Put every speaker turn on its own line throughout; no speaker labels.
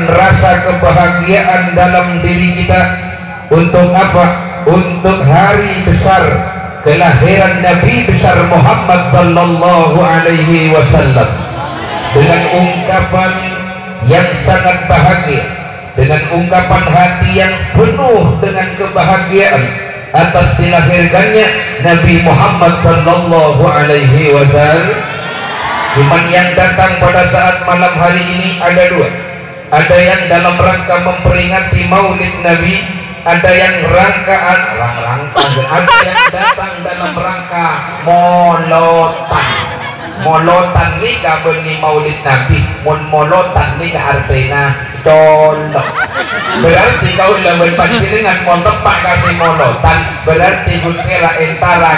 rasa kebahagiaan dalam diri kita. Untuk apa? Untuk hari besar kelahiran Nabi besar Muhammad sallallahu alaihi wasallam, dengan ungkapan yang sangat bahagia, dengan ungkapan hati yang penuh dengan kebahagiaan atas dilahirkannya Nabi Muhammad sallallahu alaihi wasallam. Iman yang datang pada saat malam hari ini ada dua. Ada yang dalam rangka memperingati maulid Nabi, ada yang ada yang datang dalam rangka molotan nikah benih maulid Nabi. Molotan nikah artinya colok. Berarti kau lah berpancingan mau tepak kasih molotan, berarti kira entara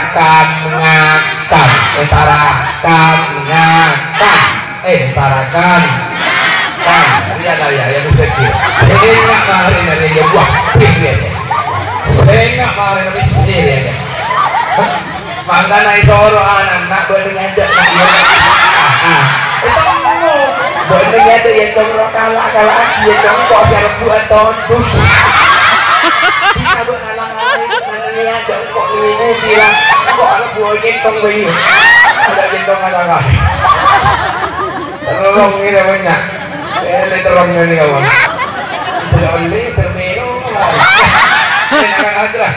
iya lah ya yang bisa kira saya kemarin ada ya buah pinggir saya kemarin habis sendiri ya maka naik soro anak bener ada itu kamu bener ada yang kamu kalah ya kamu kok siapa buat tondus kita berhalang-halang bener ada kok ini bilang kok ada buah gentong begini ada gentong anak terong ini banyak terongnya nih kawan terlalu termeno lah enak aja lah